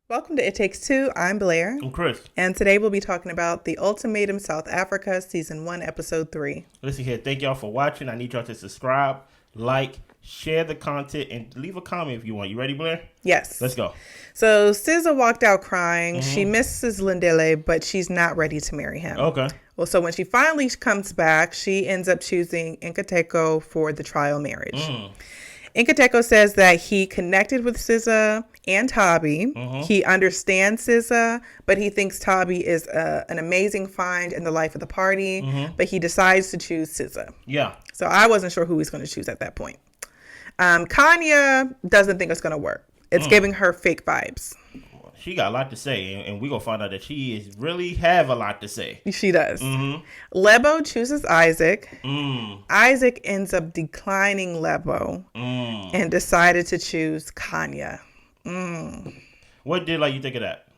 Welcome to It Takes Two. I'm Blair. I'm Chris. And today we'll be talking about the Ultimatum South Africa Season 1, Episode 3. Listen here. Thank y'all for watching. I need y'all to subscribe, like, share the content, and leave a comment if you want. You ready, Blair? Yes. Let's go. So SZA walked out crying. She misses Lindele, but she's not ready to marry him. Okay. Well, so when she finally comes back, she ends up choosing Nkateko for the trial marriage. Nkateko says that he connected with SZA and Tabi. He understands SZA, but he thinks Tabi is an amazing find in the life of the party, but he decides to choose SZA. Yeah. So I wasn't sure who he's going to choose at that point. Kanya doesn't think it's going to work. It's giving her fake vibes. She got a lot to say, and we're going to find out that she is really have a lot to say. She does. Lebo chooses Isaac. Isaac ends up declining Lebo and decided to choose Kanya. What did you think of that?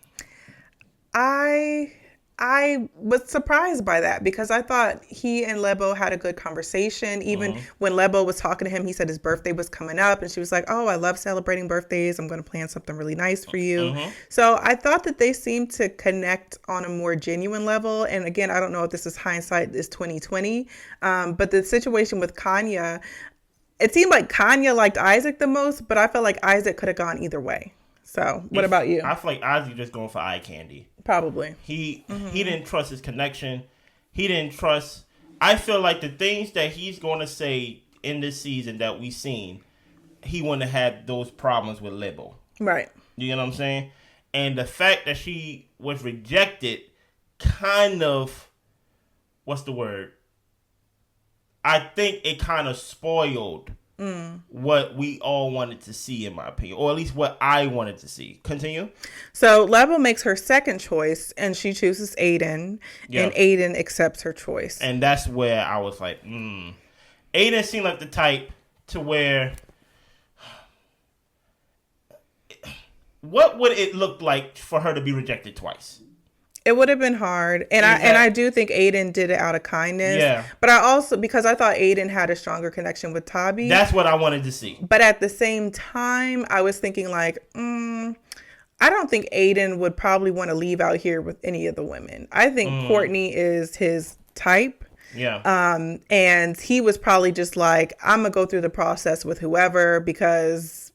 I was surprised by that because I thought he and Lebo had a good conversation. Even when Lebo was talking to him, he said his birthday was coming up and she was like, oh, I love celebrating birthdays. I'm going to plan something really nice for you. So I thought that they seemed to connect on a more genuine level. And again, I don't know if this is hindsight, is 2020. But the situation with Kanya, it seemed like Kanya liked Isaac the most, but I felt like Isaac could have gone either way. So what about you? I feel like Isaac just going for eye candy. Probably. He didn't trust his connection. He didn't trust. I feel like the things that he's going to say in this season that we've seen, he wouldn't have had those problems with Lebo. Right. You know what I'm saying? And the fact that she was rejected kind of, what's the word? I think it kind of spoiled what we all wanted to see, in my opinion, or at least what I wanted to see. Continue. So Lebo makes her second choice, and she chooses Aiden, and Aiden accepts her choice. And that's where I was like, Aiden seemed like the type to where, what would it look like for her to be rejected twice? It would have been hard. And I do think Aiden did it out of kindness. Yeah. But I also, because I thought Aiden had a stronger connection with Tabi. That's what I wanted to see. But at the same time, I was thinking like, I don't think Aiden would probably want to leave out here with any of the women. I think Courtney is his type. Yeah. And he was probably just like, I'm going to go through the process with whoever because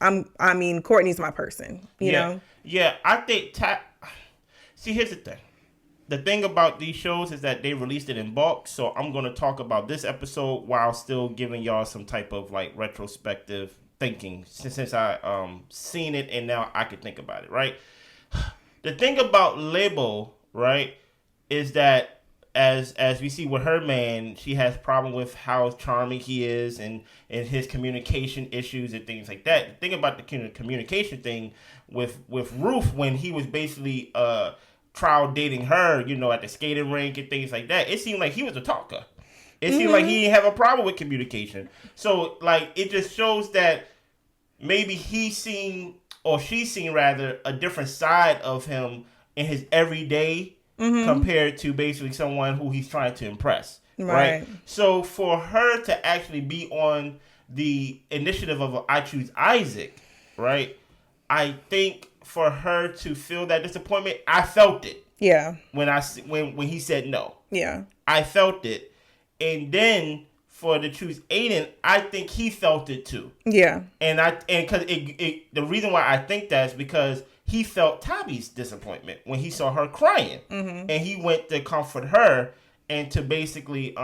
Courtney's my person, you know? Yeah. I think see, here's the thing. The thing about these shows is that they released it in bulk, so I'm going to talk about this episode while still giving y'all some type of retrospective thinking since I seen it and now I can think about it, right? The thing about Lebo, right, is that as we see with her man, she has problem with how charming he is and his communication issues and things like that. The thing about the communication thing with Ruth, when he was basically trial dating her, at the skating rink and things like that, it seemed like he was a talker. It seemed like he didn't have a problem with communication. So it just shows that maybe he's seen, or she's seen rather, a different side of him in his everyday compared to basically someone who he's trying to impress. Right? So for her to actually be on the initiative of I choose Isaac, right? I think for her to feel that disappointment, I felt it. Yeah. When he said no. Yeah. I felt it. And then for to choose Aiden, I think he felt it too. Yeah. And because the reason why I think that is because he felt Tabi's disappointment when he saw her crying. And he went to comfort her and to basically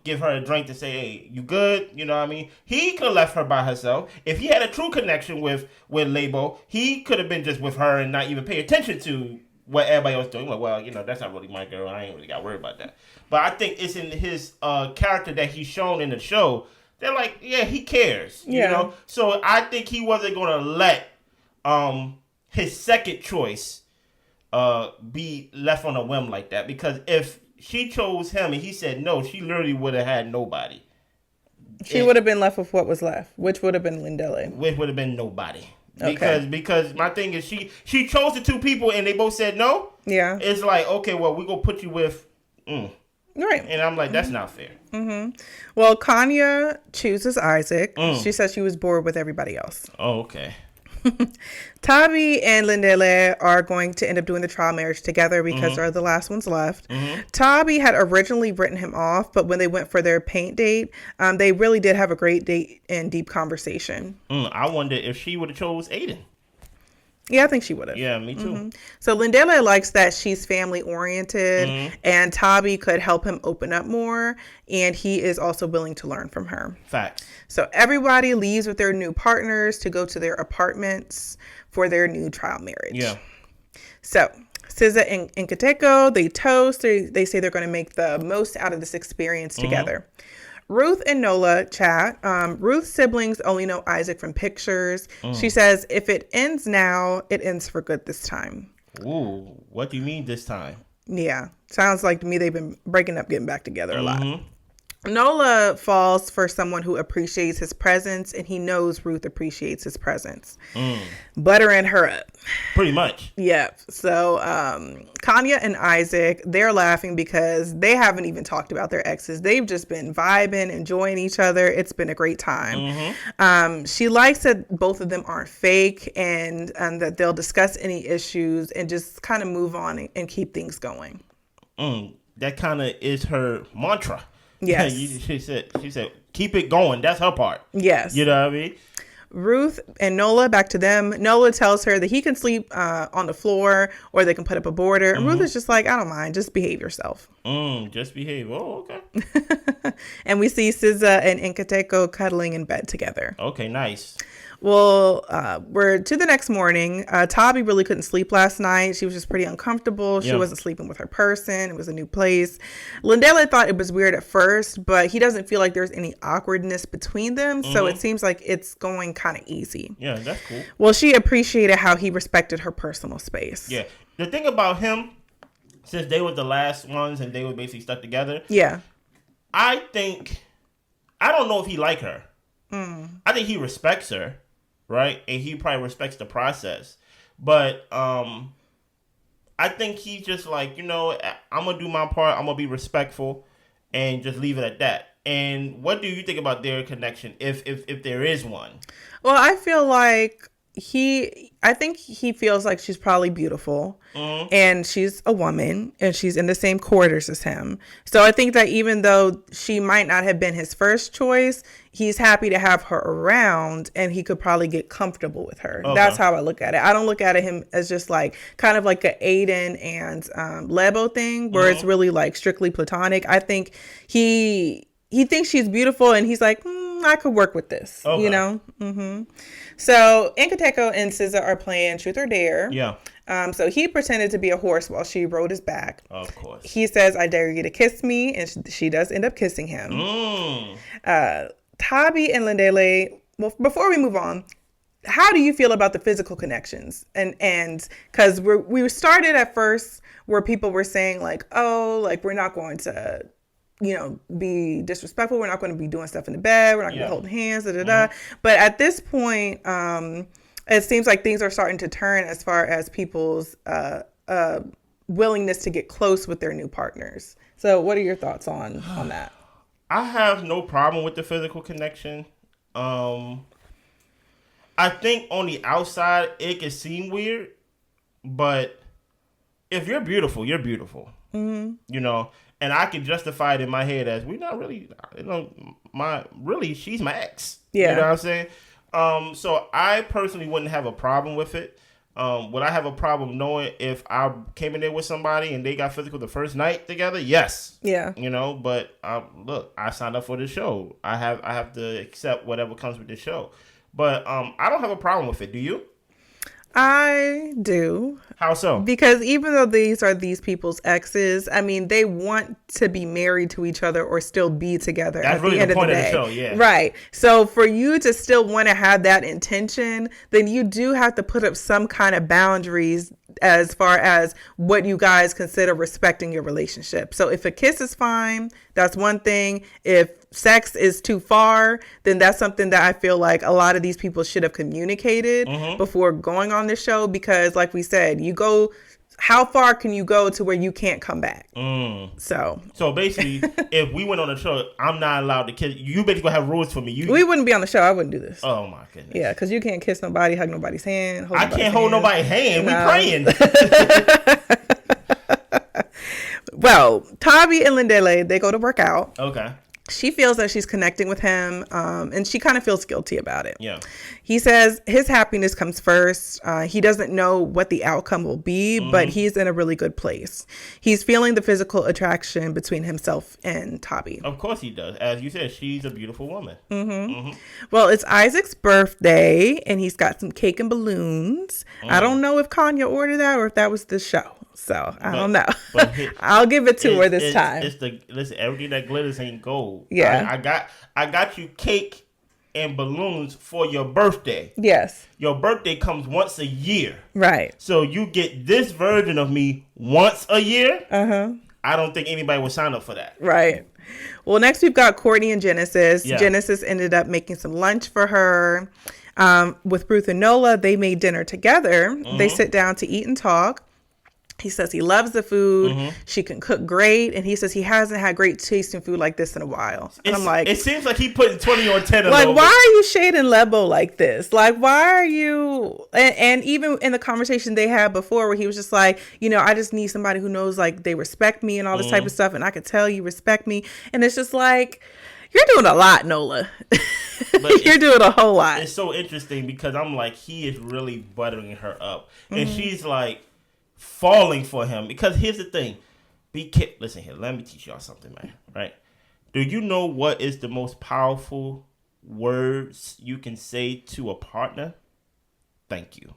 give her a drink to say, hey, you good? You know what I mean? He could have left her by herself. If he had a true connection with Lebo, he could have been just with her and not even pay attention to what everybody else doing. Like, well, that's not really my girl. I ain't really got worried about that. But I think it's in his character that he's shown in the show. They're like, yeah, he cares. You know? So I think he wasn't going to let his second choice be left on a whim like that. Because if she chose him and he said no, she literally would have had nobody. She would have been left with what was left, which would have been Lindele. Which would have been nobody. Because my thing is she chose the two people and they both said no. Yeah. It's like, okay, well, we're going to put you with... Right. And I'm like, that's not fair. Well, Kanya chooses Isaac. She says she was bored with everybody else. Oh, okay. Tabi and Lindele are going to end up doing the trial marriage together because they're the last ones left. Tabi had originally written him off, but when they went for their paint date, they really did have a great date and deep conversation. I wonder if she would have chose Aiden. Yeah, I think she would have. Yeah, me too. So Lindele likes that she's family oriented, and Tabi could help him open up more, and he is also willing to learn from her. Facts. So everybody leaves with their new partners to go to their apartments for their new trial marriage. Yeah. So SZA and Nkateko, they toast. They say they're going to make the most out of this experience together. Ruth and Nola chat. Ruth's siblings only know Isaac from pictures. She says, if it ends now, it ends for good this time. Ooh, what do you mean this time? Yeah. Sounds like to me they've been breaking up, getting back together a lot. Nola falls for someone who appreciates his presence, and he knows Ruth appreciates his presence. Buttering her up. Pretty much. Yeah. So Kanya and Isaac, they're laughing because they haven't even talked about their exes. They've just been vibing, enjoying each other. It's been a great time. She likes that both of them aren't fake, and that they'll discuss any issues and just kind of move on and keep things going. That kind of is her mantra. Yes. she said, keep it going. That's her part. Yes. You know what I mean? Ruth and Nola, back to them. Nola tells her that he can sleep on the floor or they can put up a border. And Ruth is just like, I don't mind. Just behave yourself. Just behave. Oh, okay. And we see SZA and Nkateko cuddling in bed together. Okay, nice. Well, we're to the next morning. Tabi really couldn't sleep last night. She was just pretty uncomfortable. She wasn't sleeping with her person. It was a new place. Lindele thought it was weird at first, but he doesn't feel like there's any awkwardness between them. So it seems like it's going kind of easy. Yeah, that's cool. Well, she appreciated how he respected her personal space. Yeah. The thing about him, since they were the last ones and they were basically stuck together. Yeah. I don't know if he like her. I think he respects her. Right? And he probably respects the process. But I think he's just like, I'm going to do my part. I'm going to be respectful and just leave it at that. And what do you think about their connection if there is one? Well, I feel like I think he feels like she's probably beautiful and she's a woman and she's in the same quarters as him. So I think that even though she might not have been his first choice, he's happy to have her around and he could probably get comfortable with her. Okay. That's how I look at it. I don't look at him as just like kind of like a Aiden and Lebo thing where it's really like strictly platonic. I think he thinks she's beautiful and he's like, I could work with this, So Nkateko and SZA are playing Truth or Dare. Yeah. So he pretended to be a horse while she rode his back. Of course. He says, I dare you to kiss me. And she does end up kissing him. Tabi and Lindele, well, before we move on, how do you feel about the physical connections? And because we started at first where people were saying like, oh, like we're not going to be disrespectful. We're not going to be doing stuff in the bed. We're not going to be holding hands, But at this point, it seems like things are starting to turn as far as people's willingness to get close with their new partners. So what are your thoughts on that? I have no problem with the physical connection. I think on the outside, it can seem weird. But if you're beautiful, you're beautiful. And I can justify it in my head as we're not really, she's my ex. Yeah. You know what I'm saying? So I personally wouldn't have a problem with it. Would I have a problem knowing if I came in there with somebody and they got physical the first night together? Yes. Yeah. But look, I signed up for the show. I have to accept whatever comes with the show. But I don't have a problem with it. Do you? I do. How so? Because even though these are these people's exes, I mean, they want to be married to each other or still be together. That's at really the end the point of the of day. the show, yeah. Right. So for you to still want to have that intention, then you do have to put up some kind of boundaries as far as what you guys consider respecting your relationship. So if a kiss is fine, that's one thing. If sex is too far, then that's something that I feel like a lot of these people should have communicated before going on this show. Because like we said, you go how far can you go to where you can't come back? So basically, if we went on a show, I'm not allowed to kiss. You basically have rules for me. We wouldn't be on the show. I wouldn't do this. Oh my goodness. Yeah, because you can't kiss nobody, hug nobody's hand. I can't hold nobody's hand. No. We praying. Well, Tabi and Lindele, they go to work out. Okay. She feels that she's connecting with him, and she kind of feels guilty about it. Yeah. He says his happiness comes first. He doesn't know what the outcome will be, but he's in a really good place. He's feeling the physical attraction between himself and Tabi. Of course he does. As you said, she's a beautiful woman. Well, it's Isaac's birthday, and he's got some cake and balloons. I don't know if Kanya ordered that or if that was the show. So I don't know. But I'll give it to her this time. Listen, everything that glitters ain't gold. Yeah. I got you cake and balloons for your birthday. Yes. Your birthday comes once a year. Right. So you get this version of me once a year. I don't think anybody would sign up for that. Right. Well, next we've got Courtney and Genesis. Yeah. Genesis ended up making some lunch for her. With Ruth and Nola, they made dinner together. They sit down to eat and talk. He says he loves the food. She can cook great. And he says he hasn't had great tasting food like this in a while. And I'm like... It seems like he putting 20 on 10 like, why are you shading Lebo like this? Like, why are you... And even in the conversation they had before where he was just like, you know, I just need somebody who knows, like, they respect me and all this type of stuff. And I could tell you respect me. And it's just like... You're doing a lot, Nola. You're doing a whole lot. It's so interesting because I'm like, he is really buttering her up. And she's like... falling for him, because here's the thing. Listen here, let me teach y'all something, man. Right? Do you know what is the most powerful words you can say to a partner? Thank you.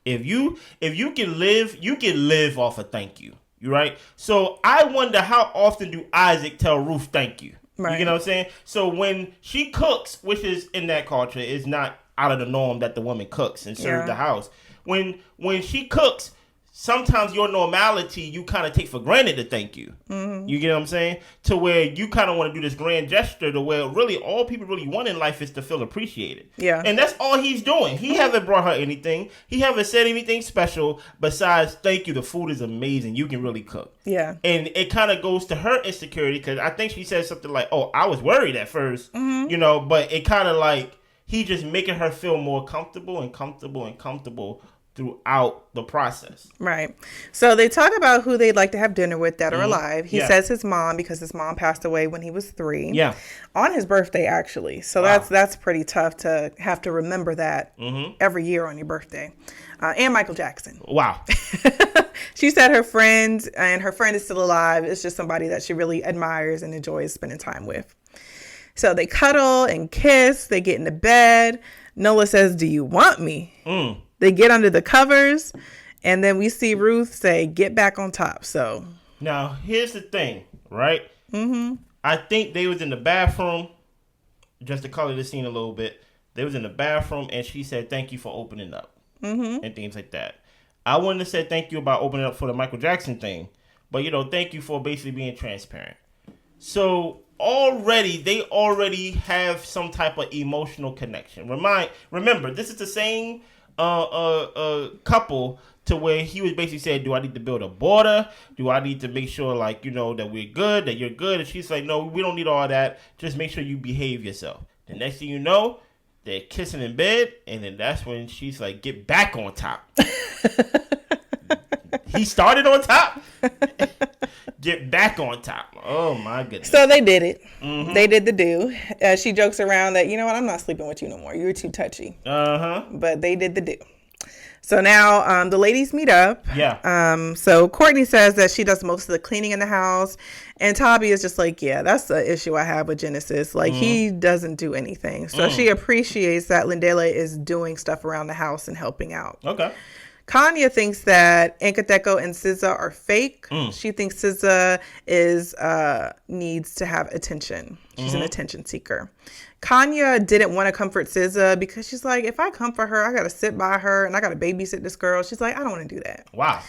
If you can live off of thank you. You right? So I wonder, how often do Isaac tell Ruth thank you? Right. You get what I'm saying? So when she cooks, which is in that culture, is not out of the norm that the woman cooks and serves the house. When she cooks, sometimes your normality, you kind of take for granted to thank you. You get what I'm saying? To where you kind of want to do this grand gesture to where really all people really want in life is to feel appreciated. Yeah. And that's all he's doing. He haven't brought her anything. He haven't said anything special besides thank you. The food is amazing. You can really cook. Yeah. And it kind of goes to her insecurity, because I think she said something like, oh, I was worried at first, you know, but it kind of like he just making her feel more comfortable and comfortable and comfortable throughout the process. Right. So they talk about who they'd like to have dinner with, dead or alive. He says his mom, because his mom passed away when he was 3. Yeah. On his birthday, actually. So that's pretty tough to have to remember that every year on your birthday. And Michael Jackson. Wow. She said her friend, and her friend is still alive. It's just somebody that she really admires and enjoys spending time with. So they cuddle and kiss. They get into bed. Nola says, "Do you want me?" They get under the covers, and then we see Ruth say, "Get back on top." So now here's the thing, right? I think they was in the bathroom, just to color the scene a little bit. They was in the bathroom, and she said, "Thank you for opening up," and things like that. I wouldn't have said thank you about opening up for the Michael Jackson thing, but thank you for basically being transparent. So they already have some type of emotional connection. Remember, this is the same couple to where he was basically saying, do I need to build a border? Do I need to make sure that we're good, that you're good? And she's like, no, we don't need all that. Just make sure you behave yourself. The next thing you know, they're kissing in bed, and then that's when she's like, get back on top. He started on top. Get back on top. Oh my goodness. So they did it. They did the do. She jokes around that, you know what, I'm not sleeping with you no more. You're too touchy. But they did the do. So now the ladies meet up. Yeah. So Courtney says that she does most of the cleaning in the house. And Tabi is just like, yeah, that's the issue I have with Genesis. Like, he doesn't do anything. So she appreciates that Lindele is doing stuff around the house and helping out. Okay. Kanya thinks that Nkateko and SZA are fake. She thinks SZA needs to have attention. She's an attention seeker. Kanya didn't want to comfort SZA because she's like, if I comfort her, I got to sit by her and I got to babysit this girl. She's like, I don't want to do that. Wow.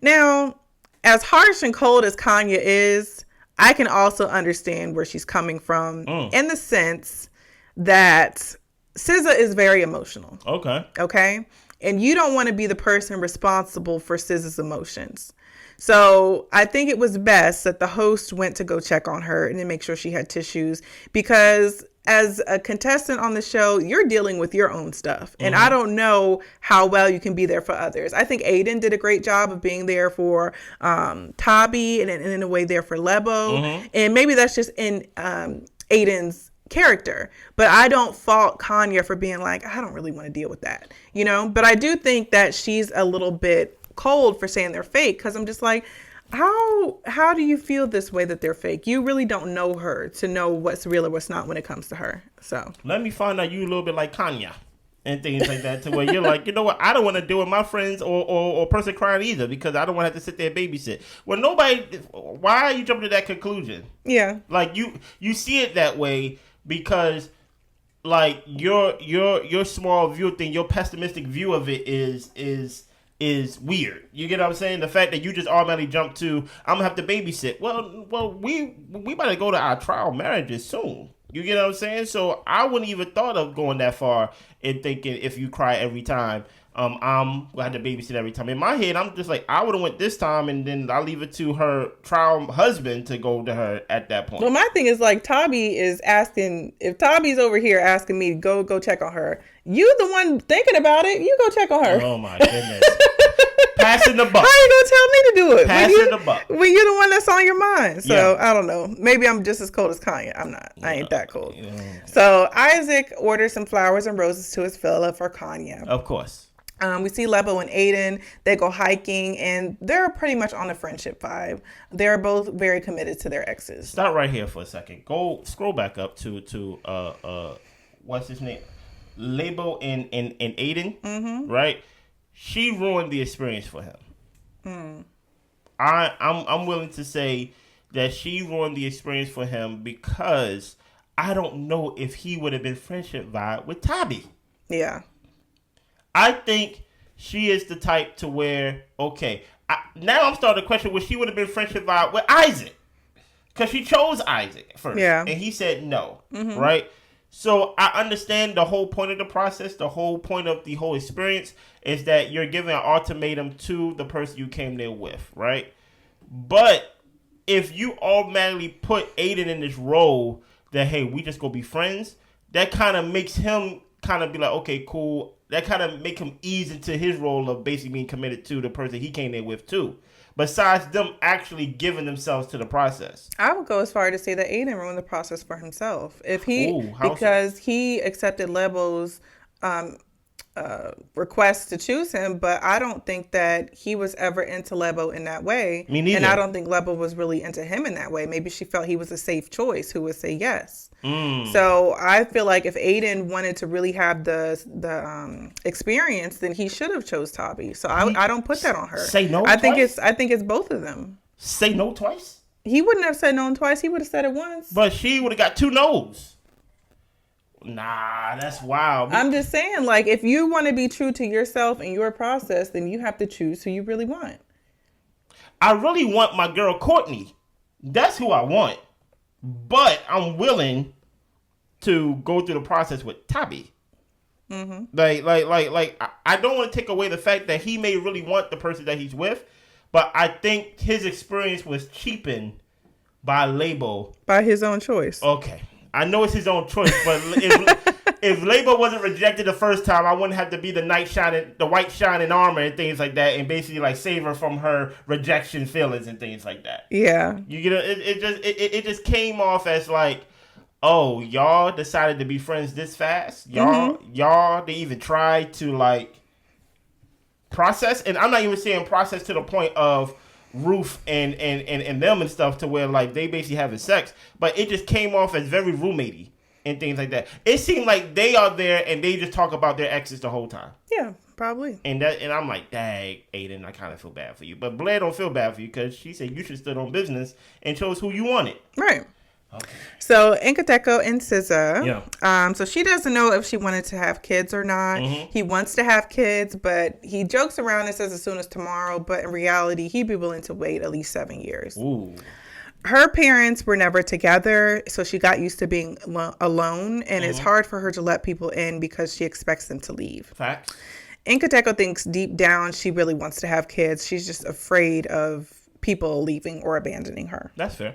Now, as harsh and cold as Kanya is, I can also understand where she's coming from in the sense that SZA is very emotional. Okay. And you don't want to be the person responsible for SZA's emotions. So I think it was best that the host went to go check on her and then make sure she had tissues, because as a contestant on the show, you're dealing with your own stuff. And I don't know how well you can be there for others. I think Aiden did a great job of being there for Tabi and in a way there for Lebo. And maybe that's just in Aiden's character. But I don't fault Kanya for being like, I don't really want to deal with that, you know? But I do think that she's a little bit cold for saying they're fake, because I'm just like, how do you feel this way that they're fake? You really don't know her to know what's real or what's not when it comes to her. So let me find out you a little bit like Kanya and things like that, to where you're like, you know what, I don't want to deal with my friends or person crying either, because I don't want to have to sit there and babysit. Well, why are you jumping to that conclusion? Yeah. Like you see it that way because like your small view thing, your pessimistic view of it is weird. You get what I'm saying? The fact that you just automatically jump to, I'm gonna have to babysit. Well, we about to go to our trial marriages soon. You get what I'm saying? So I wouldn't even thought of going that far and thinking if you cry every time, I'm gonna have to babysit every time. In my head, I'm just like, I would have went this time, and then I'll leave it to her trial husband to go to her at that point. Well, my thing is like, Tabi is asking, if Tabi's over here asking me to go check on her, you the one thinking about it, you go check on her. Oh my goodness. Passing the buck. How you gonna tell me to do it? Passing the buck. When you're the one that's on your mind. So I don't know. Maybe I'm just as cold as Kanye. I'm not. I ain't that cold. So Isaac orders some flowers and roses to his villa for Kanye. Of course. We see Lebo and Aiden. They go hiking, and they're pretty much on a friendship vibe. They're both very committed to their exes. Stop right here for a second. Go scroll back up to what's his name? Lebo and Aiden. Right? She ruined the experience for him. I'm willing to say that she ruined the experience for him, because I don't know if he would have been friendship vibe with Tabi. Yeah. I think she is the type to where, okay, now I'm starting to question, she would have been friendship vibe with Isaac, because she chose Isaac first. Yeah. And he said no, right? So I understand the whole point of the process, the whole point of the whole experience is that you're giving an ultimatum to the person you came there with, right? But if you automatically put Aiden in this role that, hey, we just go be friends, that kind of makes him kind of be like, okay, cool. That kind of make him ease into his role of basically being committed to the person he came there with too. Besides them actually giving themselves to the process. I would go as far to say that Aiden ruined the process for himself. If because he accepted Lebo's request to choose him, but I don't think that he was ever into Lebo in that way. Me neither. And I don't think Lebo was really into him in that way. Maybe she felt he was a safe choice who would say yes. So I feel like if Aiden wanted to really have the experience, then he should have chose Tabi. So I don't put that on her. Say no. I think it's both of them. Say no twice? He wouldn't have said no twice. He would have said it once. But she would have got 2 no's. Nah, that's wild. I'm just saying, like, if you want to be true to yourself and your process, then you have to choose who you really want. I really want my girl Courtney. That's who I want. But I'm willing to go through the process with Tabi. Like, I don't want to take away the fact that he may really want the person that he's with, but I think his experience was cheapened by Lebo. By his own choice. Okay. I know it's his own choice, but if Lebo wasn't rejected the first time, I wouldn't have to be the white shining armor and things like that, and basically like save her from her rejection feelings and things like that. Yeah, you get it just came off as like, oh, y'all decided to be friends this fast. Y'all they even tried to like process, and I'm not even saying process to the point of Ruth and them and stuff to where like they basically having sex, but it just came off as very roommatey and things like that. It seemed like they are there and they just talk about their exes the whole time. Yeah, probably. And I'm like, dang, Aiden, I kind of feel bad for you, but Blair don't feel bad for you because she said you should stood on business and chose who you wanted. Right. Okay. So Nkateko and SZA. So she doesn't know if she wanted to have kids or not. He wants to have kids, but he jokes around and says as soon as tomorrow. But in reality, he'd be willing to wait at least 7 years. Ooh. Her parents were never together, so she got used to being alone, and it's hard for her to let people in because she expects them to leave. Facts. Nkateko thinks deep down she really wants to have kids. She's just afraid of people leaving or abandoning her. That's fair.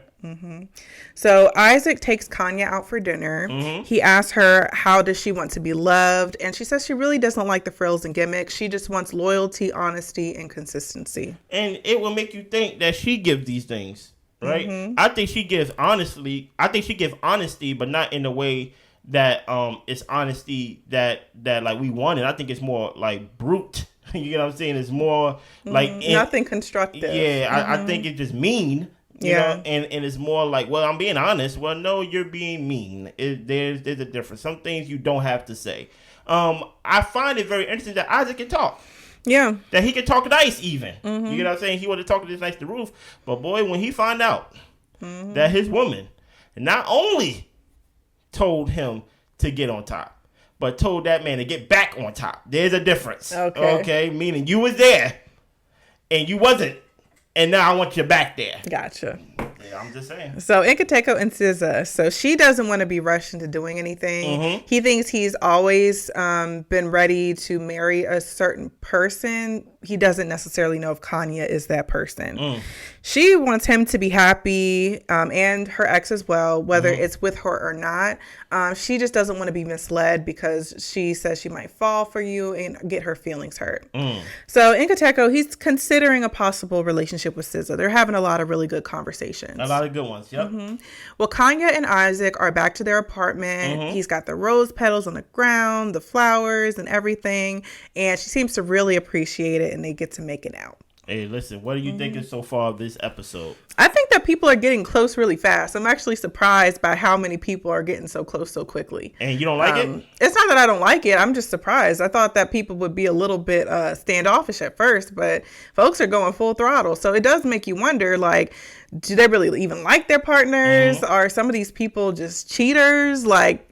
So Isaac takes Kanya out for dinner. He asks her, how does she want to be loved? And she says she really doesn't like the frills and gimmicks. She just wants loyalty, honesty, and consistency. And it will make you think that she gives these things, right? I think she gives honesty, but not in a way that it's honesty that like we wanted. I think it's more like brute. You know what I'm saying? It's more like nothing constructive. Yeah, I think it's just mean. You know? And it's more like, well, I'm being honest. Well, no, you're being mean. There's a difference. Some things you don't have to say. I find it very interesting that Isaac can talk. Yeah. That he can talk nice even. You know what I'm saying? He would have talked this nice to Ruth. But boy, when he found out that his woman not only told him to get on top, but told that man to get back on top. There's a difference. Okay? Meaning you was there and you wasn't. And now I want you back there. Gotcha. Yeah, I'm just saying. So Nkateko and SZA. So she doesn't want to be rushed into doing anything. He thinks he's always been ready to marry a certain person. He doesn't necessarily know if Kanya is that person. She wants him to be happy, and her ex as well, whether it's with her or not. She just doesn't want to be misled because she says she might fall for you and get her feelings hurt. So Nkateko, he's considering a possible relationship with SZA. They're having a lot of really good conversations. A lot of good ones, yep. Well, Kanya and Isaac are back to their apartment. He's got the rose petals on the ground, the flowers and everything. And she seems to really appreciate it, and they get to make it out. Hey, listen, what are you thinking so far of this episode? I think that people are getting close really fast. I'm actually surprised by how many people are getting so close so quickly. And you don't like it? It's not that I don't like it. I'm just surprised. I thought that people would be a little bit standoffish at first, but folks are going full throttle. So it does make you wonder, like, do they really even like their partners? Are some of these people just cheaters? Like,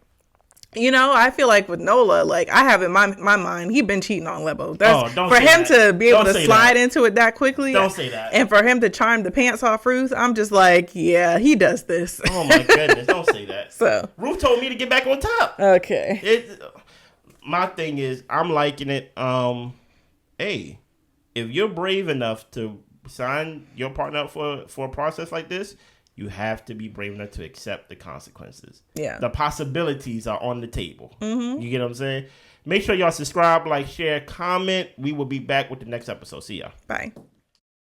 you know, I feel like with Nola, like I have in my mind, he's been cheating on Lebo. For him to be able to slide into it that quickly. Don't say that. And for him to charm the pants off Ruth, I'm just like, yeah, he does this. Oh my goodness, don't say that. So Ruth told me to get back on top. Okay. My thing is, I'm liking it. Hey, if you're brave enough to sign your partner up for a process like this, you have to be brave enough to accept the consequences. Yeah. The possibilities are on the table. You get what I'm saying? Make sure y'all subscribe, like, share, comment. We will be back with the next episode. See ya. Bye.